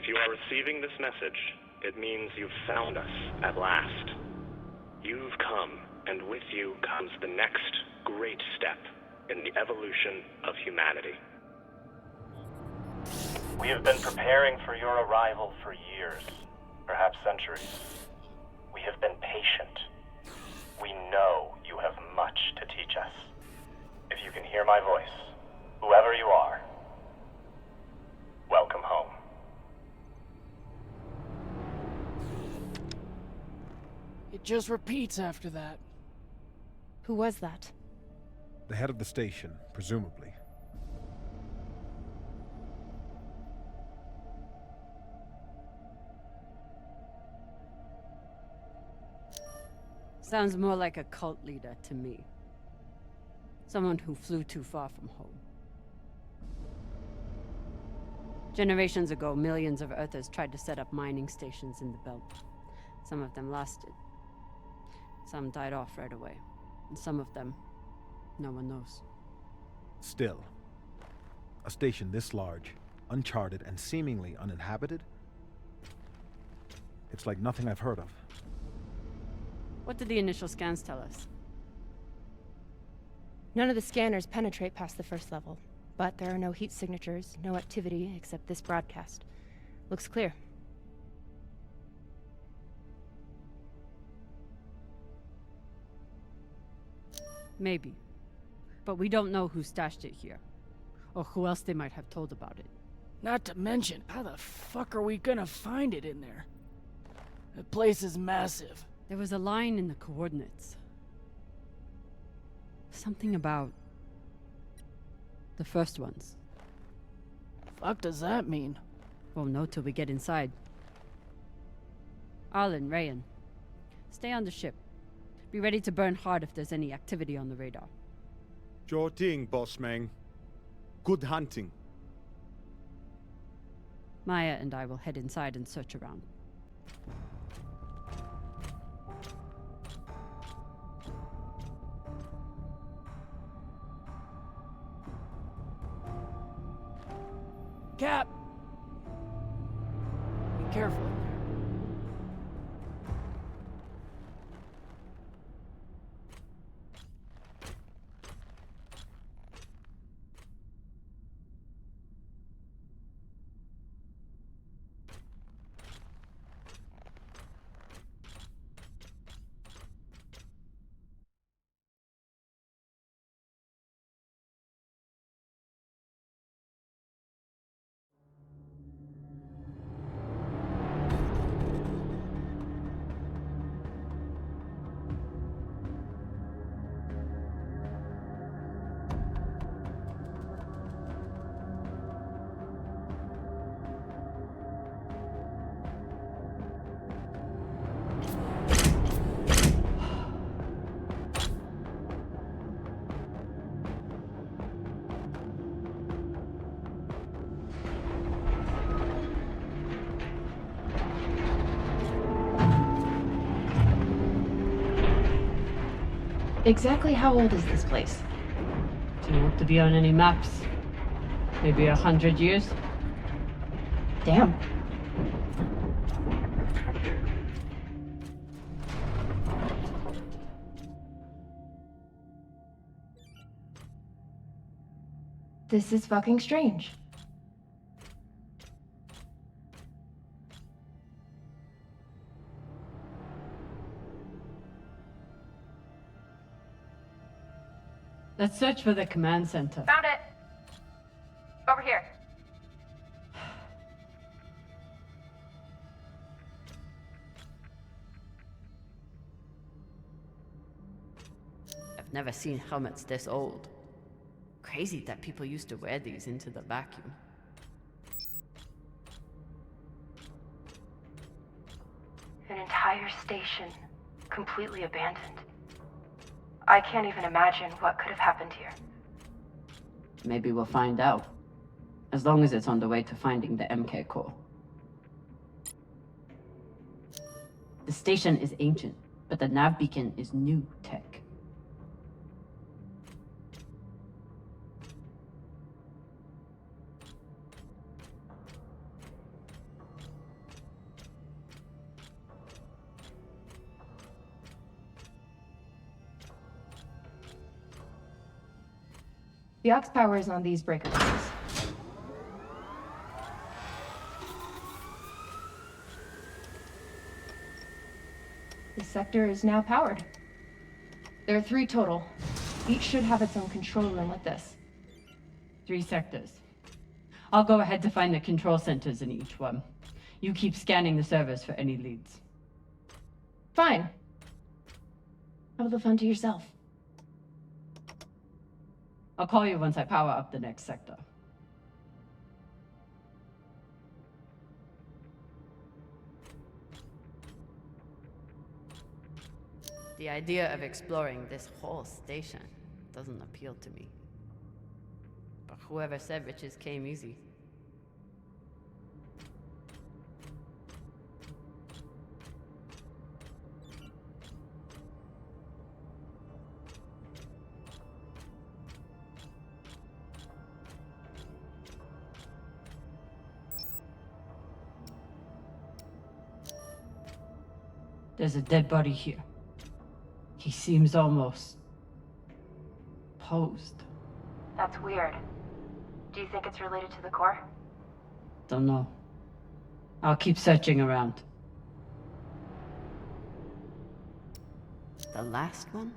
you are receiving this message, it means you've found us at last. You've come, and with you comes the next great step in the evolution of humanity. We have been preparing for your arrival for years, perhaps centuries. We have been patient. We know you have much to teach us. If you can hear my voice, whoever you are, welcome home. It just repeats after that. Who was that? The head of the station, presumably. Sounds more like a cult leader to me. Someone who flew too far from home. Generations ago, millions of Earthers tried to set up mining stations in the belt. Some of them lasted. Some died off right away. And some of them, no one knows. Still, a station this large, uncharted, and seemingly uninhabited? It's like nothing I've heard of. What did the initial scans tell us? None of the scanners penetrate past the first level, but there are no heat signatures, no activity except this broadcast. Looks clear. Maybe. But we don't know who stashed it here. Or who else they might have told about it. Not to mention, how the fuck are we gonna find it in there? The place is massive. There was a line in the coordinates. Something about the first ones. Fuck does that mean? Won't know till we get inside. Arlen, Rayan, stay on the ship. Be ready to burn hard if there's any activity on the radar. Sure thing, boss man. Good hunting. Maya and I will head inside and search around. Cap! Be careful in there. Exactly how old is this place? Too old to be on any maps. Maybe 100 years? Damn. This is fucking strange. Let's search for the command center. Found it. Over here. I've never seen helmets this old. Crazy that people used to wear these into the vacuum. An entire station, completely abandoned. I can't even imagine what could have happened here. Maybe we'll find out. As long as it's on the way to finding the MK core. The station is ancient, but the nav beacon is new tech. The aux power is on these breaker boxes. This sector is now powered. There are 3 total. Each should have its own control room with this. 3 sectors. I'll go ahead to find the control centers in each one. You keep scanning the servers for any leads. Fine. Have the fun to yourself. I'll call you once I power up the next sector. The idea of exploring this whole station doesn't appeal to me. But whoever said riches came easy. There's a dead body here. He seems almost posed. That's weird. Do you think it's related to the core? Don't know. I'll keep searching around. The last one?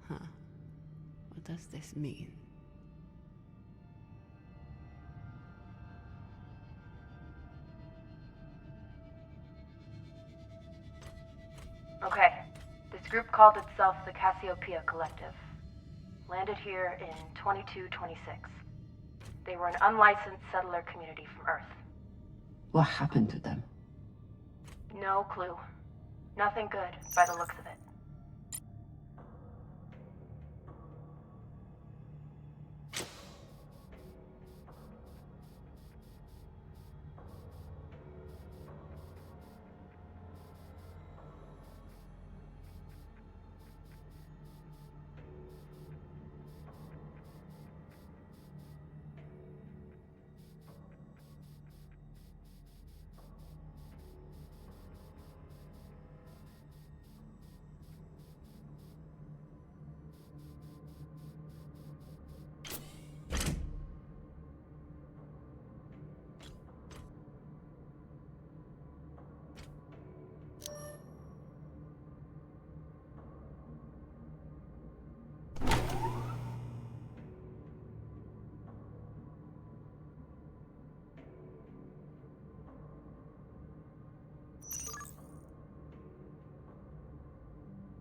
Huh. What does this mean? Okay. This group called itself the Cassiopeia Collective. Landed here in 2226. They were an unlicensed settler community from Earth. What happened to them? No clue. Nothing good, by the looks of it.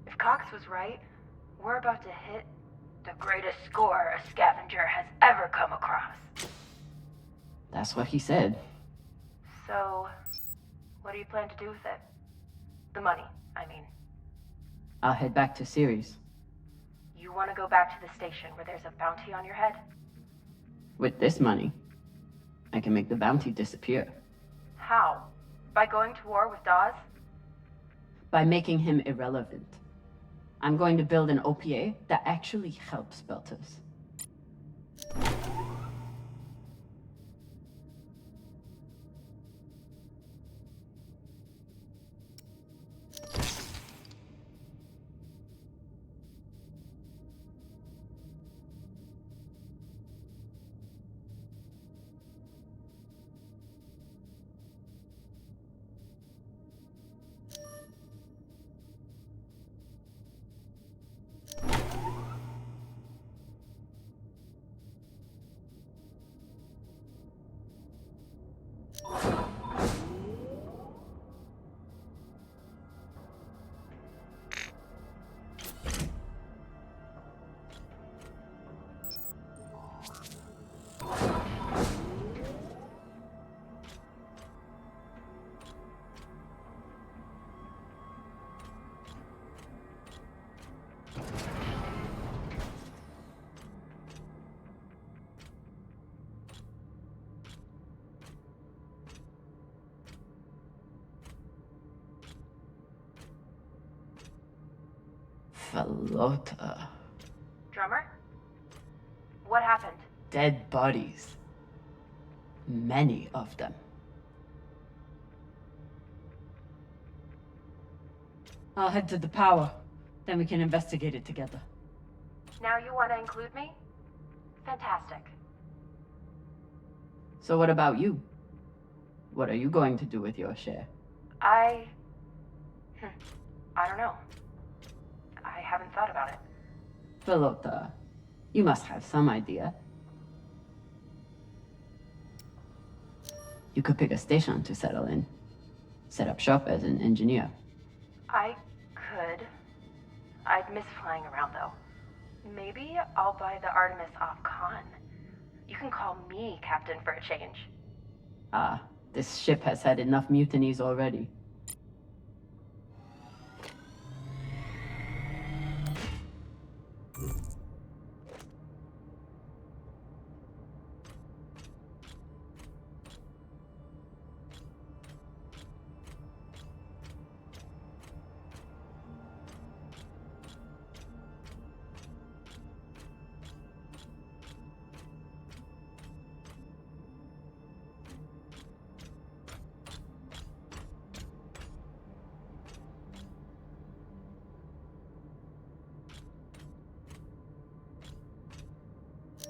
If Cox was right, we're about to hit the greatest score a scavenger has ever come across. That's what he said. So, what do you plan to do with it? The money, I mean. I'll head back to Ceres. You want to go back to the station where there's a bounty on your head? With this money, I can make the bounty disappear. How? By going to war with Dawes? By making him irrelevant. I'm going to build an OPA that actually helps Belters. Falota. Drummer? What happened? Dead bodies. Many of them. I'll head to the power. Then we can investigate it together. Now you want to include me? Fantastic. So what about you? What are you going to do with your share? I don't know. I haven't thought about it. Pelota, you must have some idea. You could pick a station to settle in. Set up shop as an engineer. I could. I'd miss flying around, though. Maybe I'll buy the Artemis off Khan. You can call me captain for a change. Ah, this ship has had enough mutinies already.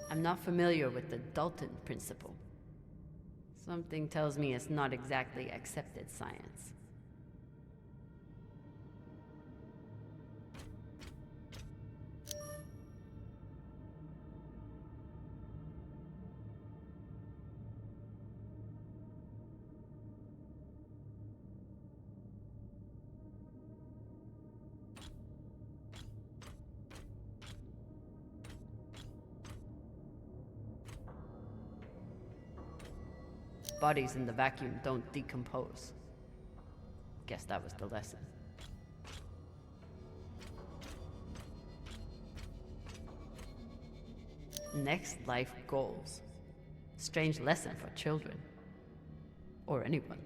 I'm not familiar with the Dalton principle. Something tells me it's not exactly accepted science. Bodies in the vacuum don't decompose. Guess that was the lesson. Next life goals. Strange lesson for children. Or anyone.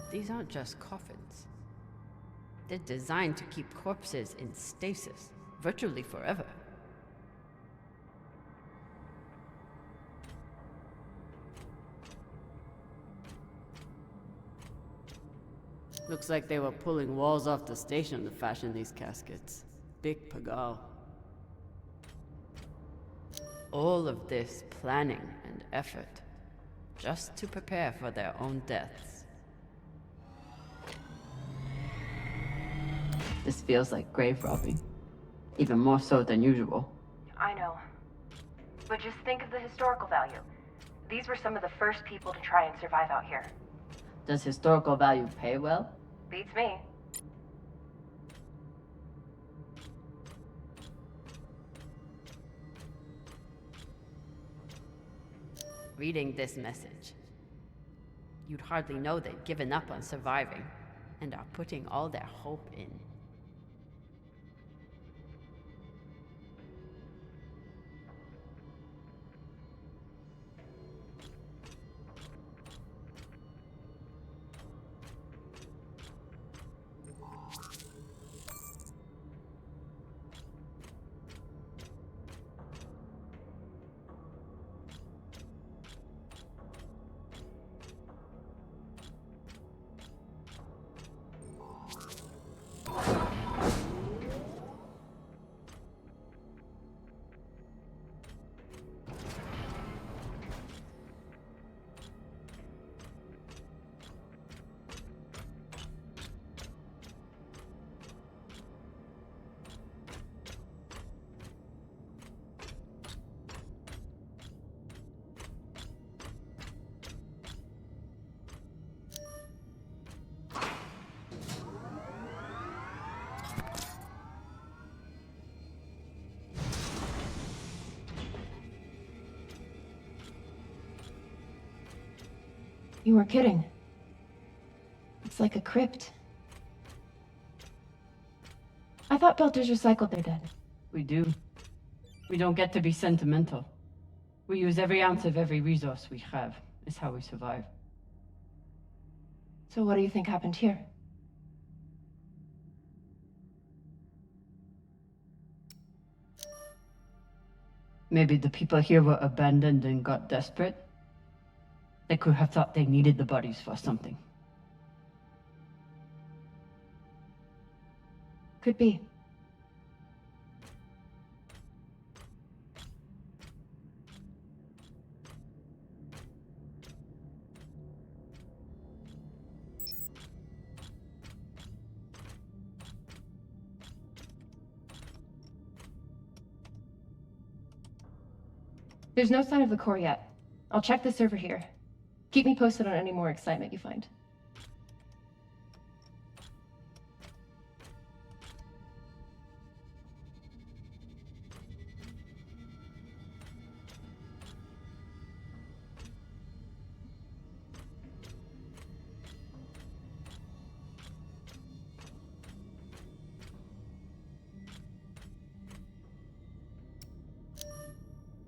These aren't just coffins. They're designed to keep corpses in stasis, virtually forever. Looks like they were pulling walls off the station to fashion these caskets. Big pagal. All of this planning and effort, just to prepare for their own deaths. This feels like grave robbing. Even more so than usual. I know. But just think of the historical value. These were some of the first people to try and survive out here. Does historical value pay well? Beats me. Reading this message, you'd hardly know they've given up on surviving and are putting all their hope in. You were kidding. It's like a crypt. I thought Belters recycled their dead. We do. We don't get to be sentimental. We use every ounce of every resource we have. It's how we survive. So what do you think happened here? Maybe the people here were abandoned and got desperate. They could have thought they needed the bodies for something. Could be. There's no sign of the core yet. I'll check the server here. Keep me posted on any more excitement you find.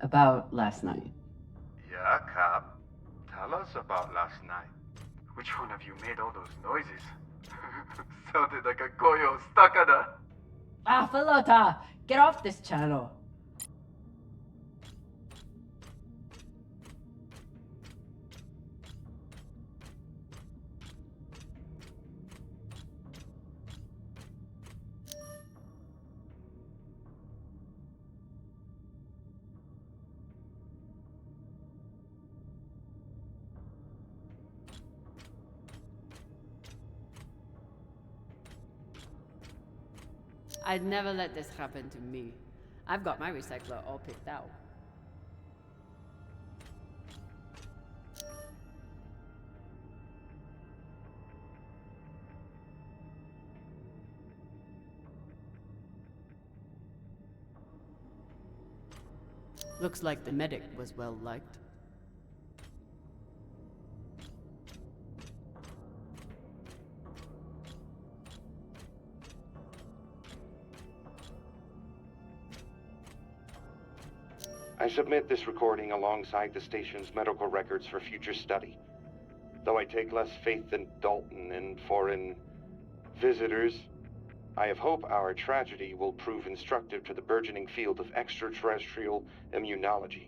About last night. Yeah, Cap. Tell us about last night. Which one of you made all those noises? Sounded like a koyo stuck on a... Ah, Filota! Get off this channel! I'd never let this happen to me. I've got my recycler all picked out. Looks like the medic was well liked. I submit this recording alongside the station's medical records for future study. Though I take less faith than Dalton in foreign visitors, I have hope our tragedy will prove instructive to the burgeoning field of extraterrestrial immunology.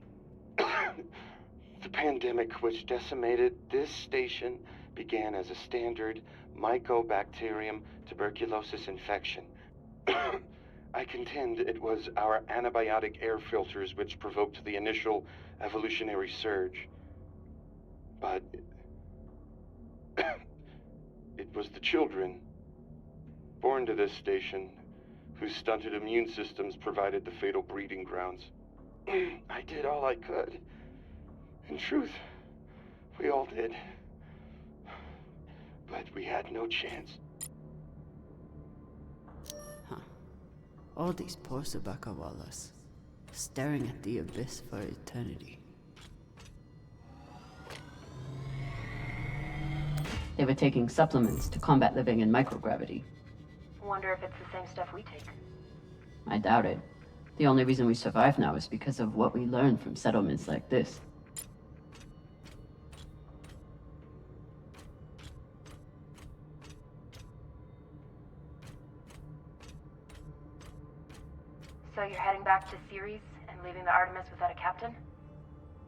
The pandemic which decimated this station began as a standard Mycobacterium tuberculosis infection. I contend it was our antibiotic air filters which provoked the initial evolutionary surge. But it was the children born to this station whose stunted immune systems provided the fatal breeding grounds. I did all I could. In truth, we all did. But we had no chance. All these poor Sabakawalas, staring at the abyss for eternity. They were taking supplements to combat living in microgravity. Wonder if it's the same stuff we take. I doubt it. The only reason we survive now is because of what we learned from settlements like this. So you're heading back to Ceres and leaving the Artemis without a captain?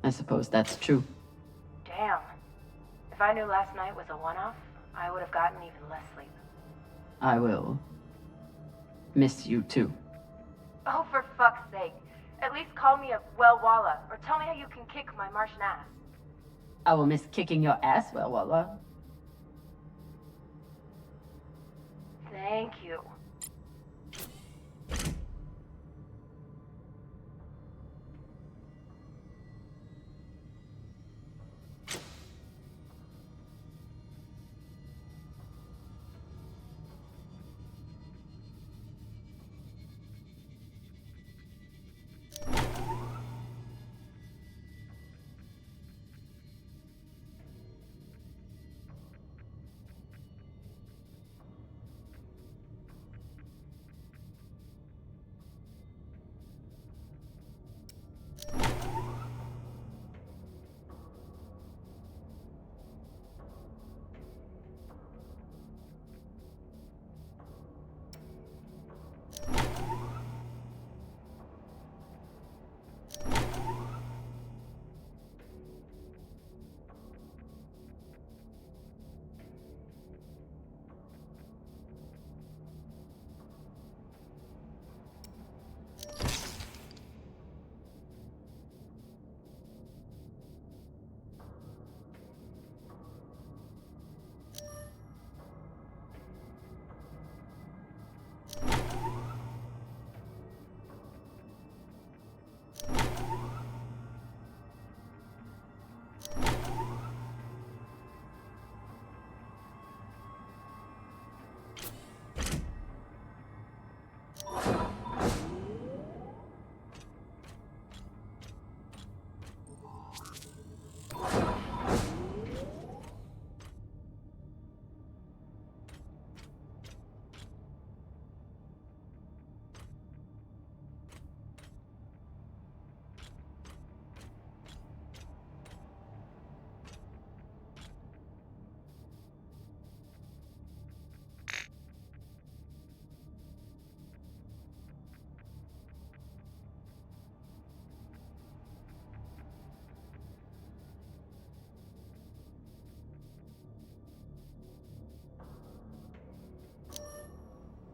I suppose that's true. Damn. If I knew last night was a one-off, I would have gotten even less sleep. I will miss you too. Oh, for fuck's sake. At least call me a well-walla, or tell me how you can kick my Martian ass. I will miss kicking your ass, well, Walla. Thank you.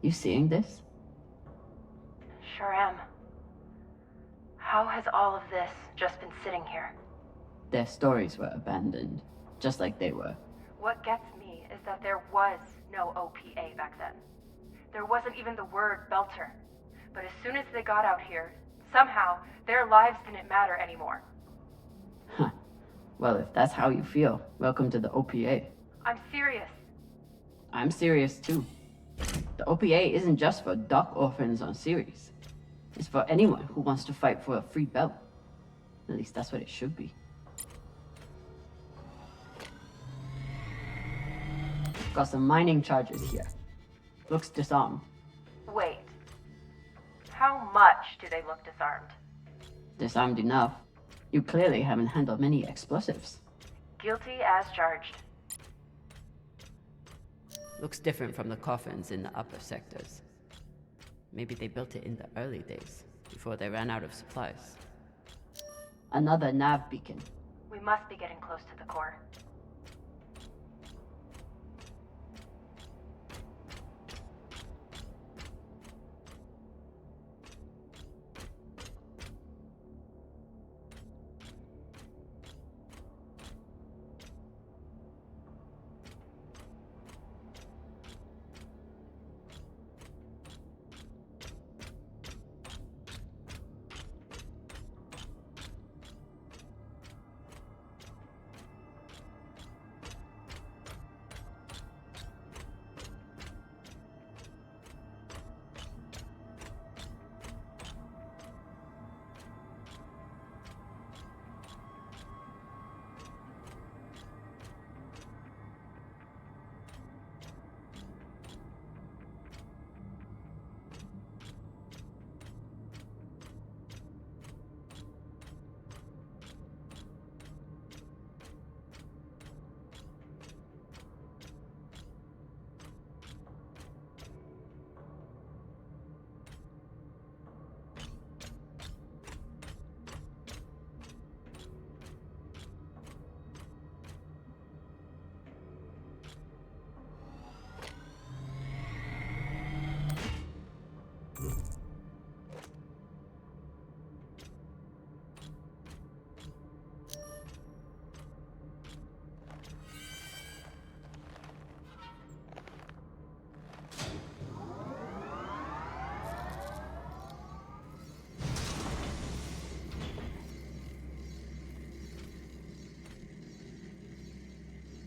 You seeing this? Sure am. How has all of this just been sitting here? Their stories were abandoned, just like they were. What gets me is that there was no OPA back then. There wasn't even the word Belter. But as soon as they got out here, somehow their lives didn't matter anymore. Huh. Well, if that's how you feel, welcome to the OPA. I'm serious. I'm serious too. The OPA isn't just for dock orphans on Ceres. It's for anyone who wants to fight for a free belt. At least that's what it should be. Got some mining charges here. Looks disarmed. Wait. How much do they look disarmed? Disarmed enough. You clearly haven't handled many explosives. Guilty as charged. Looks different from the coffins in the upper sectors. Maybe they built it in the early days, before they ran out of supplies. Another nav beacon. We must be getting close to the core.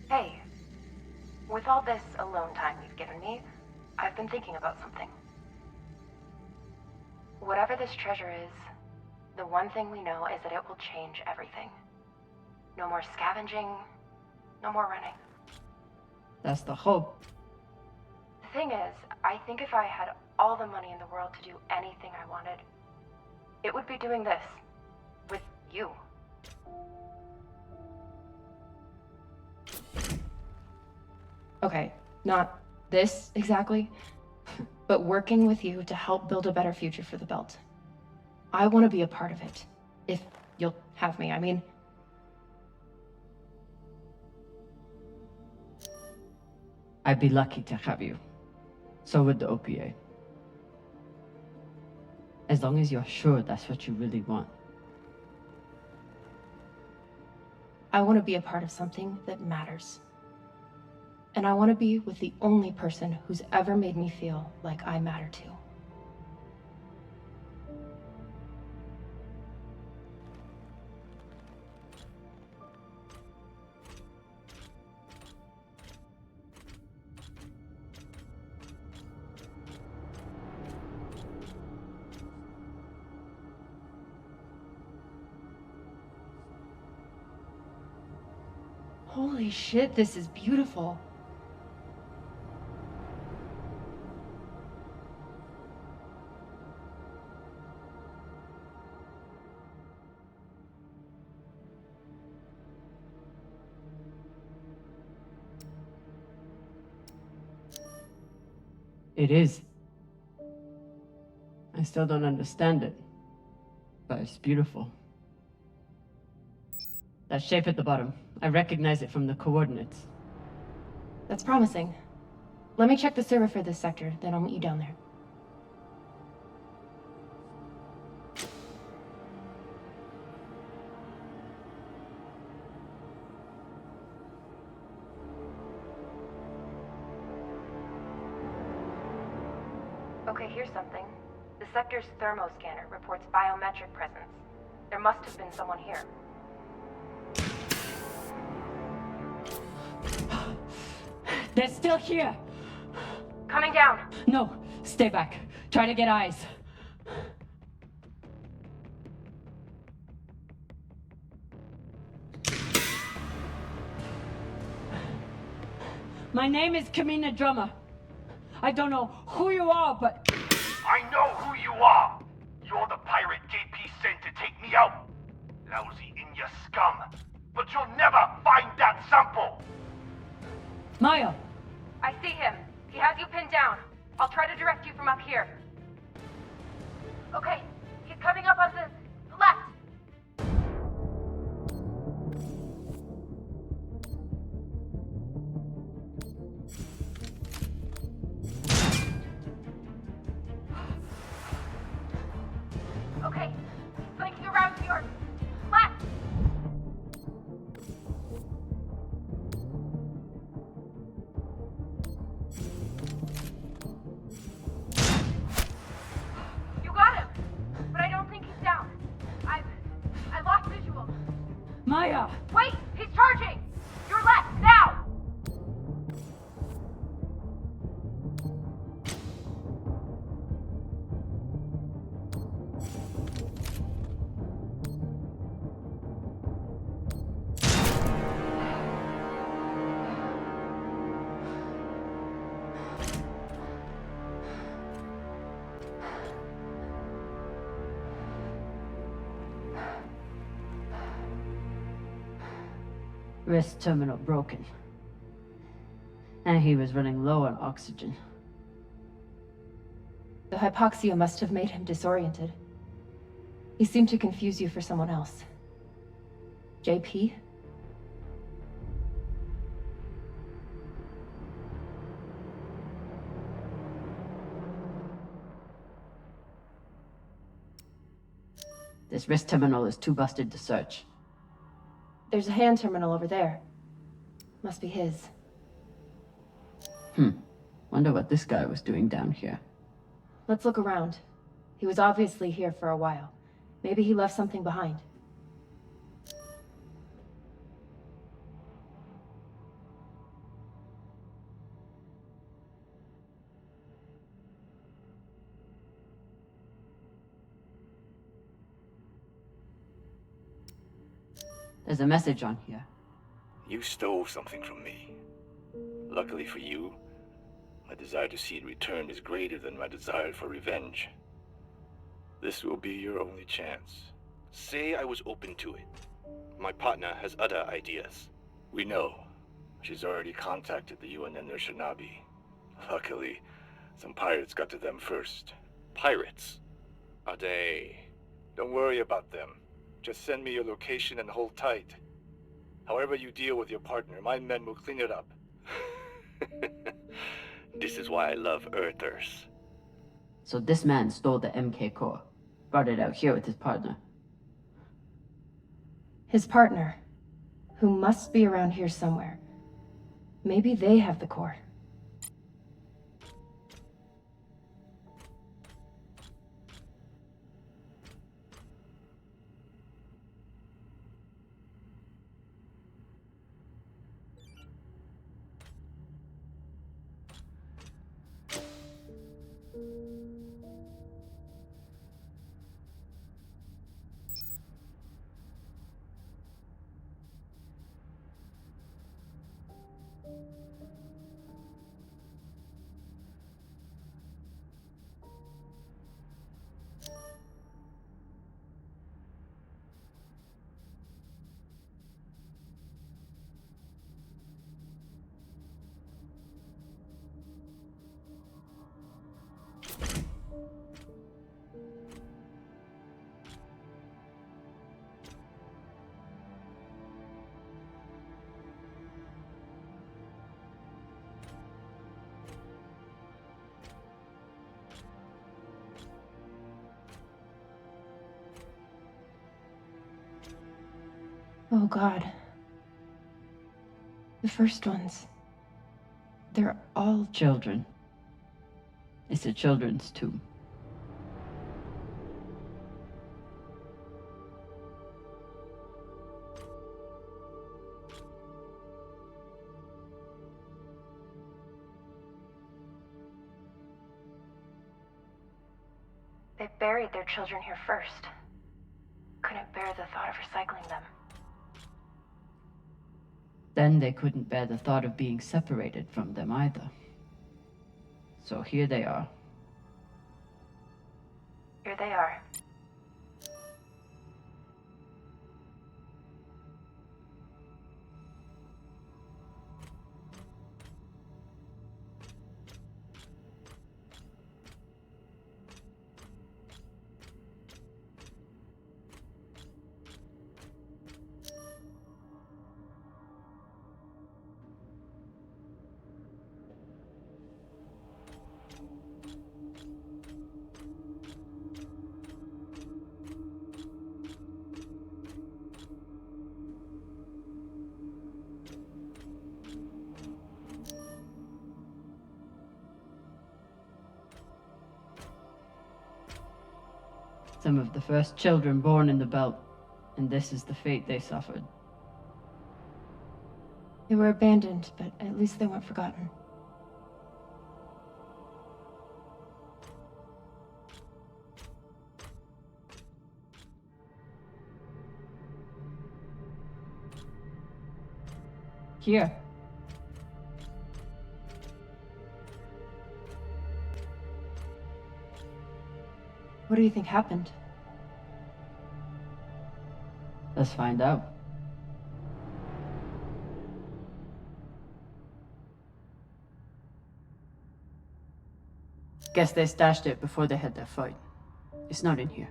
Hey, with all this alone time you've given me, I've been thinking about something. Whatever this treasure is, the one thing we know is that it will change everything. No more scavenging, no more running. That's the hope. The thing is, I think if I had all the money in the world to do anything I wanted, it would be doing this. With you. Okay, not this exactly, but working with you to help build a better future for the belt. I want to be a part of it, if you'll have me. I mean, I'd be lucky to have you. So would the OPA. As long as you're sure that's what you really want. I want to be a part of something that matters. And I want to be with the only person who's ever made me feel like I matter too. Holy shit, this is beautiful. It is. I still don't understand it, but it's beautiful. That shape at the bottom, I recognize it from the coordinates. That's promising. Let me check the server for this sector, then I'll meet you down there. Okay, here's something. The sector's thermoscanner reports biometric presence. There must have been someone here. They're still here! Coming down! No, stay back. Try to get eyes. My name is Camina Drummer. I don't know who you are, but... I know who you are! You're the pirate JP sent to take me out! Lousy Inya scum! But you'll never find that sample! Maya! I see him. He has you pinned down. I'll try to direct you from up here. Okay, he's coming up on the left. Okay, flanking around to your left. You got him, but I don't think he's down. I lost visual. Maya! Wait, he's charging. Your left now. Wrist terminal broken. And he was running low on oxygen. The hypoxia must have made him disoriented. He seemed to confuse you for someone else. JP? This wrist terminal is too busted to search. There's a hand terminal over there. Must be his. Wonder what this guy was doing down here. Let's look around. He was obviously here for a while. Maybe he left something behind. There's a message on here. You stole something from me. Luckily for you, my desire to see it returned is greater than my desire for revenge. This will be your only chance. Say I was open to it. My partner has other ideas. We know. She's already contacted the UN and their Shinabi. Luckily, some pirates got to them first. Pirates? Are they? Don't worry about them. Just send me your location and hold tight. However you deal with your partner, my men will clean it up. This is why I love Earthers. So this man stole the MK core. Brought it out here with his partner. His partner, who must be around here somewhere. Maybe they have the core. Oh God. The first ones. They're all Children. It's a children's tomb. They buried their children here first. Couldn't bear the thought of recycling them. Then they couldn't bear the thought of being separated from them either. So here they are. Here they are. Some of the first children born in the belt, and this is the fate they suffered. They were abandoned, but at least they weren't forgotten. Here. What do you think happened? Let's find out. Guess they stashed it before they had their fight. It's not in here.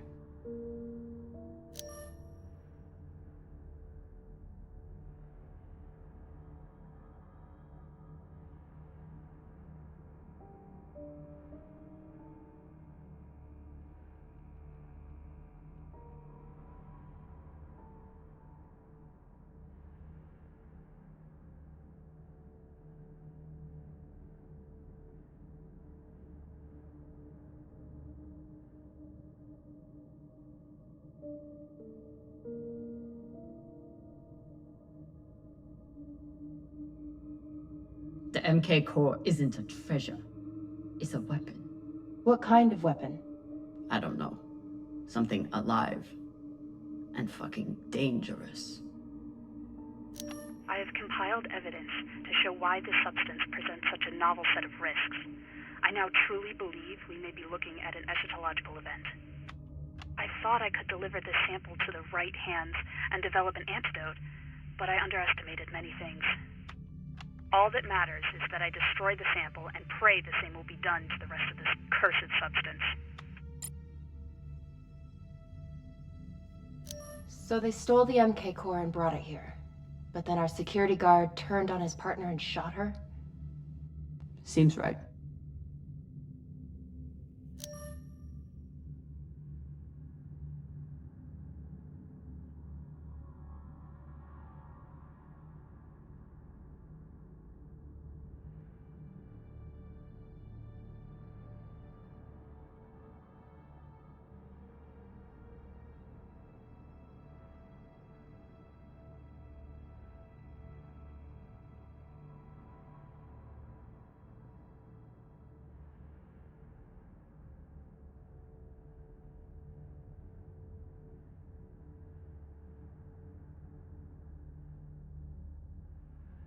The MK core isn't a treasure. It's a weapon. What kind of weapon? I don't know. Something alive. And fucking dangerous. I have compiled evidence to show why this substance presents such a novel set of risks. I now truly believe we may be looking at an eschatological event. I thought I could deliver this sample to the right hands and develop an antidote, but I underestimated many things. All that matters is that I destroy the sample and pray the same will be done to the rest of this cursed substance. So they stole the MK core and brought it here. But then our security guard turned on his partner and shot her? Seems right.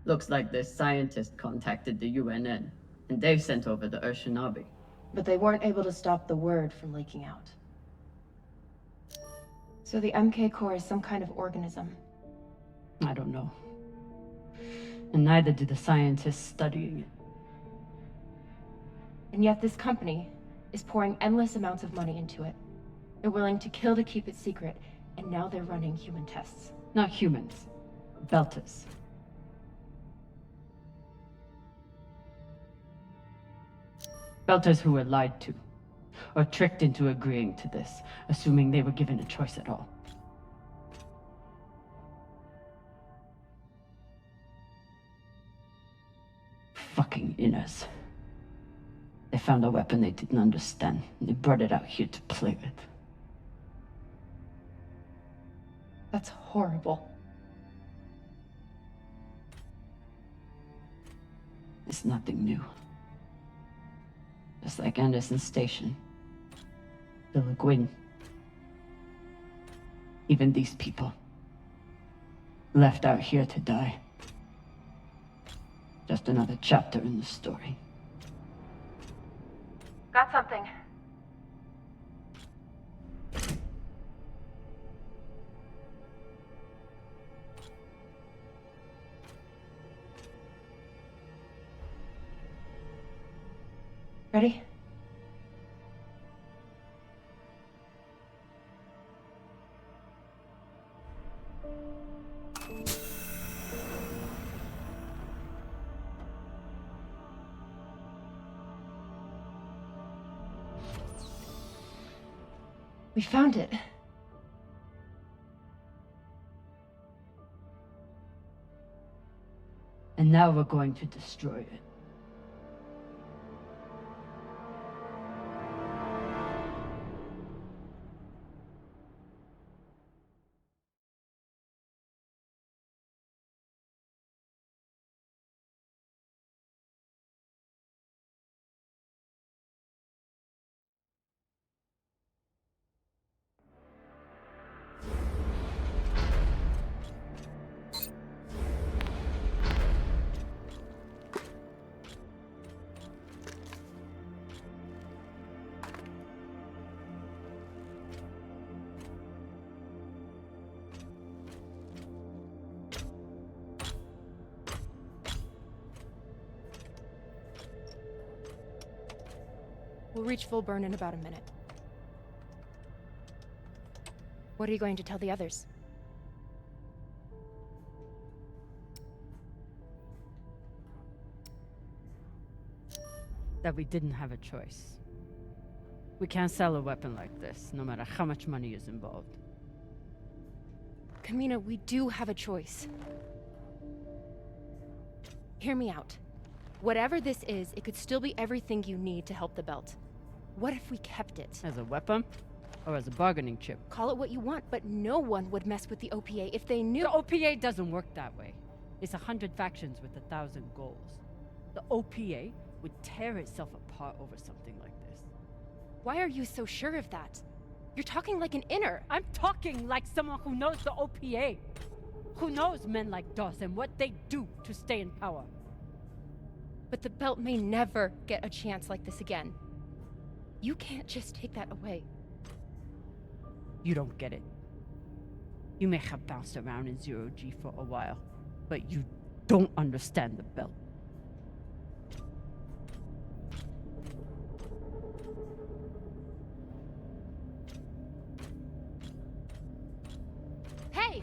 Looks like this scientist contacted the UNN, and they've sent over the Urshinabi. But they weren't able to stop the word from leaking out. So the MK core is some kind of organism. I don't know. And neither do the scientists studying it. And yet this company is pouring endless amounts of money into it. They're willing to kill to keep it secret, and now they're running human tests. Not humans. Belters. Belters who were lied to, or tricked into agreeing to this, assuming they were given a choice at all. fucking inners. They found a weapon they didn't understand, and they brought it out here to play with. That's horrible. It's nothing new. Just like Anderson Station, the Le Guin. Even these people, left out here to die. Just another chapter in the story. Got something. Ready? We found it. And now we're going to destroy it. We'll reach full burn in about a minute. What are you going to tell the others? That we didn't have a choice. We can't sell a weapon like this, no matter how much money is involved. Camina, we do have a choice. Hear me out. Whatever this is, it could still be everything you need to help the belt. What if we kept it? As a weapon? Or as a bargaining chip? Call it what you want, but no one would mess with the OPA if they knew— The OPA doesn't work that way. It's 100 factions with 1,000 goals. The OPA would tear itself apart over something like this. Why are you so sure of that? You're talking like an inner. I'm talking like someone who knows the OPA. Who knows men like Doss and what they do to stay in power. But the belt may never get a chance like this again. You can't just take that away. You don't get it. You may have bounced around in zero-G for a while, but you don't understand the belt. Hey!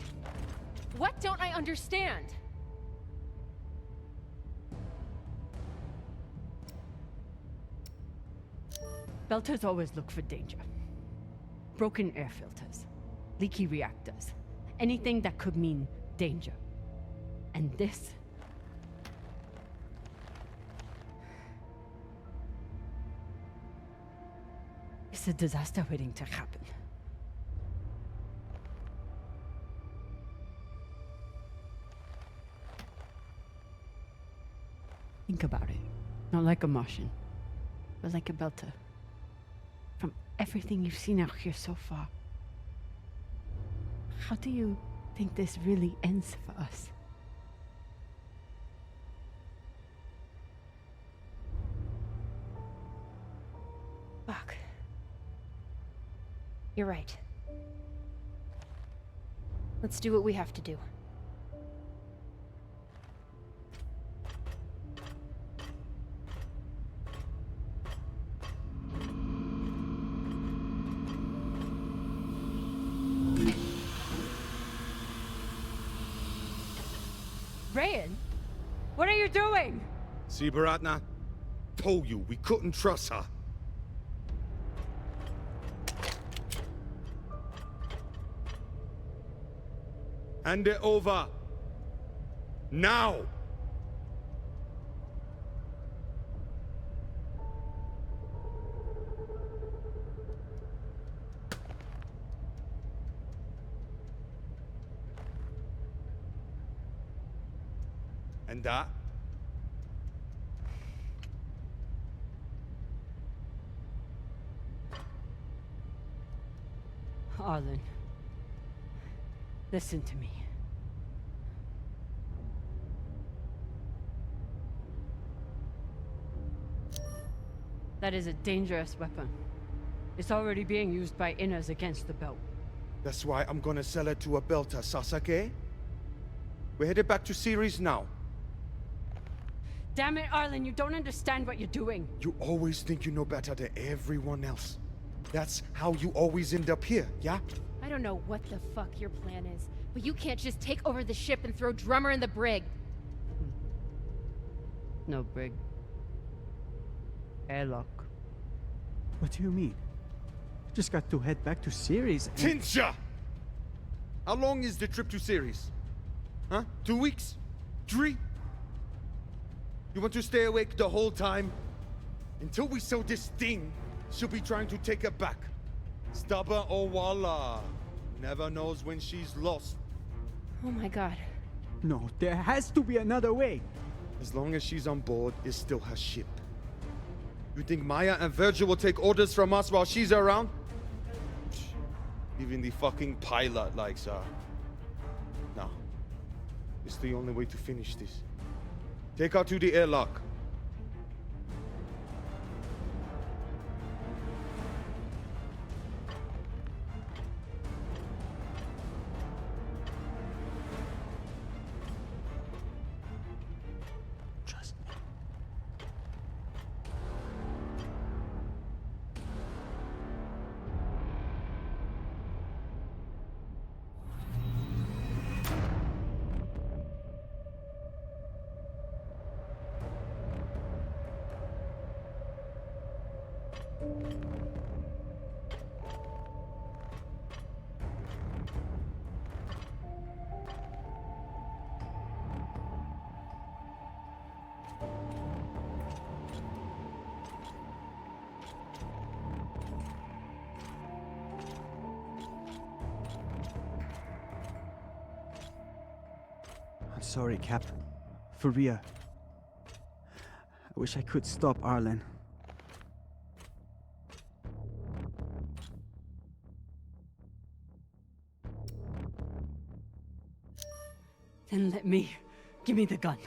What don't I understand? Belters always look for danger. Broken air filters, leaky reactors, anything that could mean danger. And this... it's a disaster waiting to happen. Think about it. Not like a Martian, but like a Belter. From everything you've seen out here so far, how do you think this really ends for us? Fuck. You're right. Let's do what we have to do. Rayan, what are you doing? See, Baratna? Told you we couldn't trust her. Hand it over. Now! And that? Arlen, listen to me. That is a dangerous weapon. It's already being used by inners against the belt. That's why I'm gonna sell it to a belter, Sasake. We're headed back to Ceres now. Damn it, Arlen, you don't understand what you're doing. You always think you know better than everyone else. That's how you always end up here, yeah? I don't know what the fuck your plan is, but you can't just take over the ship and throw Drummer in the brig. No brig. Airlock. What do you mean? Just got to head back to Ceres and... Tinsha! How long is the trip to Ceres? Huh? 2 weeks? 3? You want to stay awake the whole time? Until we sell this thing, she'll be trying to take it back. Stubborn Owala. Never knows when she's lost. Oh my god. No, there has to be another way. As long as she's on board, it's still her ship. You think Maya and Virgil will take orders from us while she's around? Even the fucking pilot likes her. No. It's the only way to finish this. Take her to the airlock. Trust me. Sorry, Cap. For real. I wish I could stop Arlen. Then let me. Give me the gun.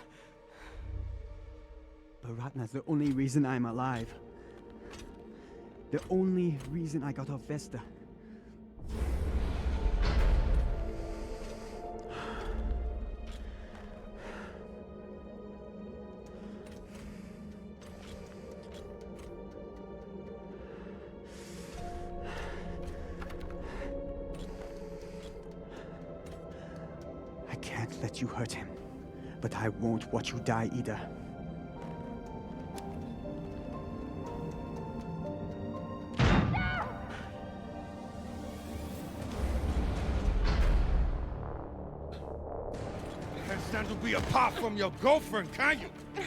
But Ratna's the only reason I'm alive. The only reason I got off Vesta. Let you hurt him, but I won't watch you die either. Can't stand to be apart from your girlfriend, can you? You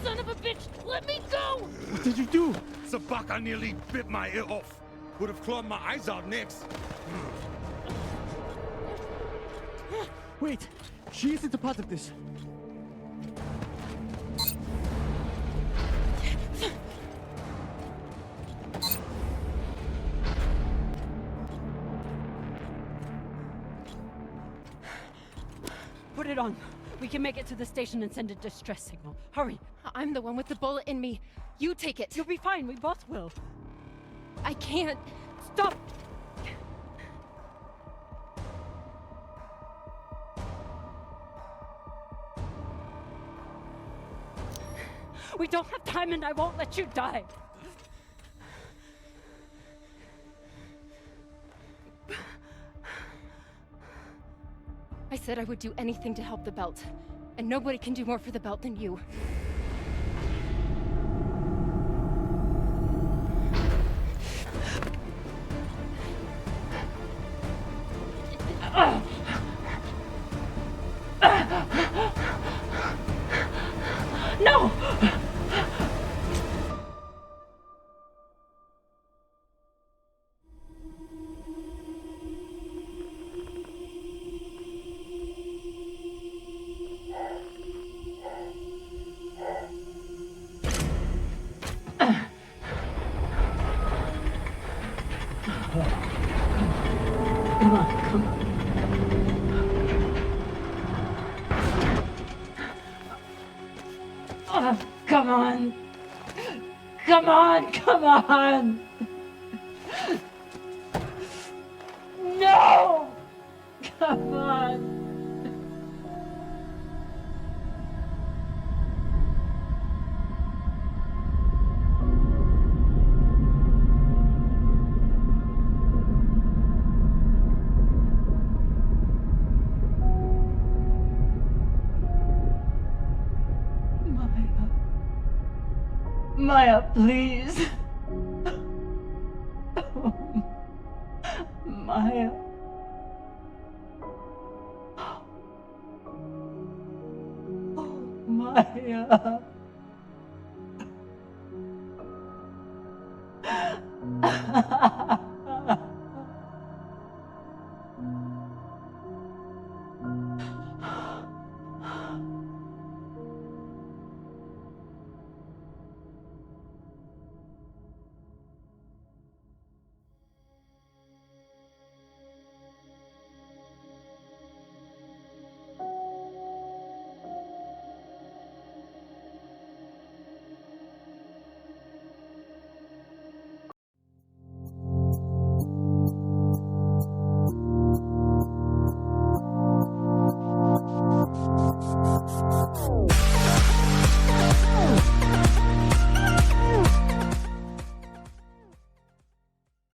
son of a bitch! Let me go! What did you do? Sabaka nearly bit my ear off. Would have clawed my eyes out next. Wait, she isn't a part of this. Put it on. We can make it to the station and send a distress signal. Hurry. I'm the one with the bullet in me. You take it. You'll be fine. We both will. I can't. Stop! We don't have time and I won't let you die. I said I would do anything to help the belt, and nobody can do more for the belt than you. No! on! Come on, come on! No! Come on! Maya, please. Oh, Maya. Oh, Maya.